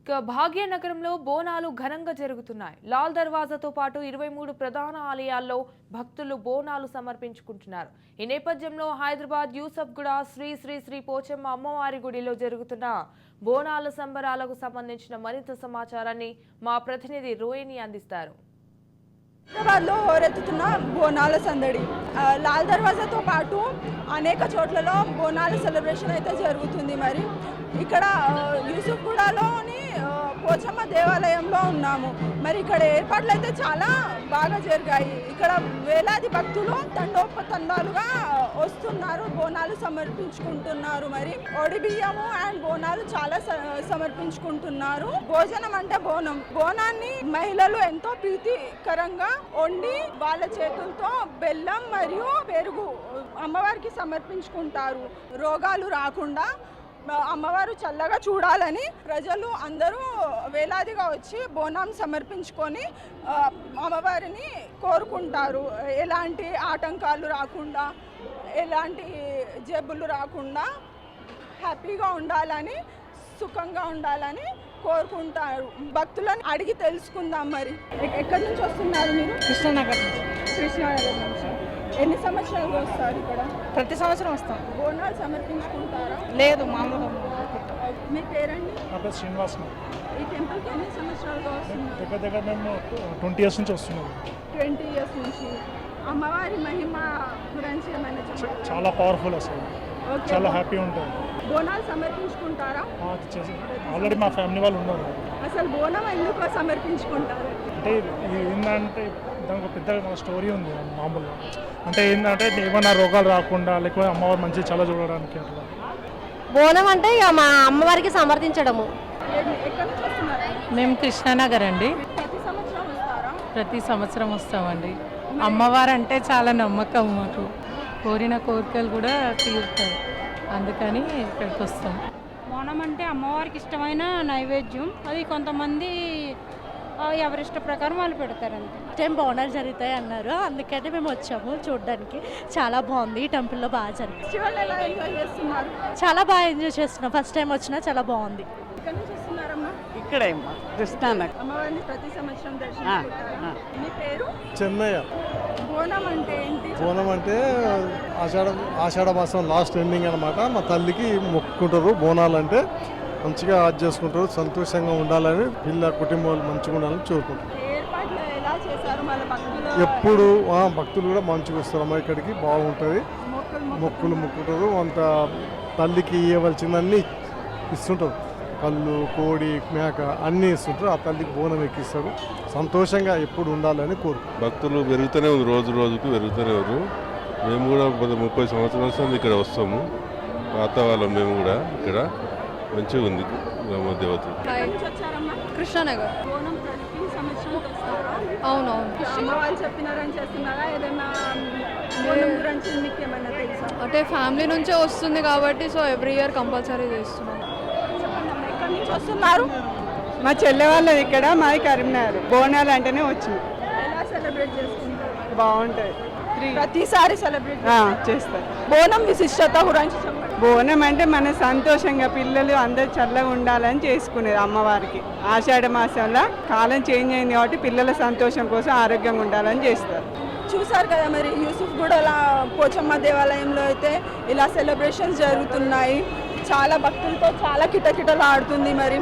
భాగ్యనగరంలో బోనాలు ఘనంగా జరుగుతున్నాయి. లాల్ దర్వాజాతో పాటు 23 ప్రధాన ఆలయాల్లో భక్తులు బోనాలు సమర్పించుకుంటున్నారు. ఈ నేపథ్యంలో హైదరాబాద్ యూసఫ్గూడ శ్రీ శ్రీ శ్రీ పోచమ్మ అమ్మవారి గుడిలో జరుగుతున్న బోనాల సంబరాలకు సంబంధించిన మరింత సమాచారాన్ని మా ప్రతినిధి రోహిణి అందిస్తారు. హైదరాబాద్లో హోరెత్తుతున్న బోనాల సందడి. లాల్ దర్వాజాతో పాటు అనేక చోట్లలో బోనాల సెలబ్రేషన్ అయితే జరుగుతుంది. మరి ఇక్కడ యూసుఫ్గూడలోని పోచమ్మ దేవాలయంలో ఉన్నాము. మరి ఇక్కడ ఏర్పాట్లు అయితే చాలా బాగా జరిగాయి. ఇక్కడ వేలాది భక్తులు తండోపతండాలుగా వస్తున్నారు, బోనాలు సమర్పించుకుంటున్నారు. మరి ఒడి బియ్యము అండ్ బోనాలు చాలా సమర్పించుకుంటున్నారు. భోజనం అంటే బోనాన్ని మహిళలు ఎంతో ప్రీతికరంగా వండి వాళ్ళ చేతులతో బెల్లం మరియు పెరుగు అమ్మవారికి సమర్పించుకుంటారు. రోగాలు రాకుండా అమ్మవారు చల్లగా చూడాలని ప్రజలు అందరూ వేలాదిగా వచ్చి బోనం సమర్పించుకొని అమ్మవారిని కోరుకుంటారు. ఎలాంటి ఆటంకాలు రాకుండా, ఎలాంటి జబ్బులు రాకుండా హ్యాపీగా ఉండాలని, సుఖంగా ఉండాలని కోరుకుంటారు. భక్తులను అడిగి తెలుసుకుందాం. మరి ఎక్కడి నుంచి వస్తున్నారు మీరు? కృష్ణానగర్ నుంచి. ఎన్ని సంవత్సరాలుగా వస్తారు ఇక్కడ? ప్రతి సంవత్సరం వస్తాం. బోనాలు సమర్పించుకుంటారా? లేదు, మామూలుగా. మీ పేరండి? నా పేరు శ్రీనివాస్. ఈ టెంపుల్కి ఎన్ని సంవత్సరాలుగా వస్తున్నారు? దగ్గర మేము 20 ఇయర్స్ నుంచి వస్తున్నాము. 20 ఇయర్స్ నుంచి. అమ్మవారి మహిమ గురించి ఏమైనా చెప్పండి. చాలా పవర్ఫుల్ అసలు, చాలా హ్యాపీ ఉంటుంది. బోనాలు సమర్పించుకుంటారా? ఆల్రెడీ మా ఫ్యామిలీ వాళ్ళు ఉన్నారు. అసలు బోనం ఎందుకు సమర్పించుకుంటారు అంటే ఏంటంటే దానికి ఒక పెద్ద మన స్టోరీ ఉంది. మామూలుగా అంటే ఏంటంటే ఏమైనా రోగాలు రాకుండా, లేకపోతే అమ్మవారు మంచి చాలా చూడడానికి అట్లా. బోనం అంటే ఇక మా అమ్మవారికి సమర్థించడము. ఎక్కడి నుంచి వస్తున్నారు? మేము కృష్ణానగర్ అండి. ప్రతి సంవత్సరం వస్తారా? ప్రతి సంవత్సరం వస్తామండి. అమ్మవారు అంటే చాలా నమ్మకం మాకు. కోరిన కోరికలు కూడా తీరుతాయి, అందుకని ఇక్కడికి వస్తాం. బోనం అంటే అమ్మవారికి ఇష్టమైన నైవేద్యం. అది కొంతమంది ఎవరిష్ట ప్రకారం వాళ్ళు పెడతారు. అంతే. టైం బోనాలు జరుగుతాయి అన్నారు, అందుకని మేము వచ్చాము చూడడానికి. చాలా బాగుంది, ఈ టెంపుల్లో బాగా జరిగింది. ఫెస్టివల్ ఎలా ఎంజాయ్ చేస్తున్నారు? చాలా బాగా ఎంజాయ్ చేస్తున్నాం. ఫస్ట్ టైం వచ్చినా చాలా బాగుంది. ఎక్కడి నుంచి వస్తున్నారమ్మా? ఇక్కడే కృష్ణానగర్. అమ్మవారిని ప్రతి సంవత్సరం దర్శించుకుంటారా? మీ పేరు? చెన్నయ్య. బోనం అంటే ఏంటి? బోనం అంటే ఆషాఢ మాసం లాస్ట్ ఎండింగ్ అనమాట. మా తల్లికి మొక్కుకుంటారు. బోనాలు అంటే మంచిగా ఆజ్ చేసుకుంటారు, సంతోషంగా ఉండాలని, పిల్ల కుటుంబాలు మంచిగా ఉండాలని చూరుకుంటారు. ఏర్పాట్లు ఎలా చేశారు? మన భక్తులు ఎప్పుడు భక్తులు కూడా మంచిగా వస్తారు అమ్మ ఇక్కడికి, బాగుంటుంది. మొక్కులు మొక్కుంటారు. అంత తల్లికి ఇవ్వవలసిందన్నీ ఇస్తుంటారు. కళ్ళు, కోడి, మేక అన్నీ ఇస్తుంటారు. ఆ తల్లికి బోనం ఎక్కిస్తారు. సంతోషంగా ఎప్పుడు ఉండాలని కోరు. భక్తులు పెరుగుతూనే ఉంది, రోజు రోజుకు పెరుగుతూనే ఉన్నారు. మేము కూడా 30 సంవత్సరాల నుంచి ఇక్కడ వస్తాము. పాత వాళ్ళం మేము కూడా. ఇక్కడ మంచిగా ఉంది గ్రామ దేవతలు. కృష్ణానగర్. బోనం ప్రతి సంవత్సరం వస్తారా? అవునవును. అమ్మవాళ్ళు చెప్పినారని చేస్తున్నారా? ఏదైనా బోనం గురించి మీకు ఏమైనా తెలుసా? అంటే ఫ్యామిలీ నుంచే వస్తుంది కాబట్టి సో ఎవ్రీ ఇయర్ కంపల్సరీ చేస్తున్నాం. చెప్పండి, ఎక్కడి నుంచి వస్తున్నారు? మా చెల్లె వాళ్ళది ఇక్కడ, మాది కరీంనగర్. బోనాలు అంటేనే వచ్చింది. ఎలా సెలబ్రేట్ చేసుకుంటారు? బాగుంటుంది. ప్రతిసారి సెలబ్రేట్ చేస్తారు. బోనం విశిష్టత గురించి చెప్పండి. బోనం అంటే మన సంతోషంగా పిల్లలు అందరూ చల్లగా ఉండాలని చేసుకునేది అమ్మవారికి. ఆషాఢ మాసంలో కాలం చేంజ్ అయింది కాబట్టి పిల్లల సంతోషం కోసం ఆరోగ్యంగా ఉండాలని చేస్తారు. చూసారు కదా, మరి యూసుఫ్గూడ పోచమ్మ దేవాలయంలో అయితే ఇలా సెలబ్రేషన్స్ జరుగుతున్నాయి. చాలా భక్తులతో చాలా కిటకిటలు ఆడుతుంది. మరి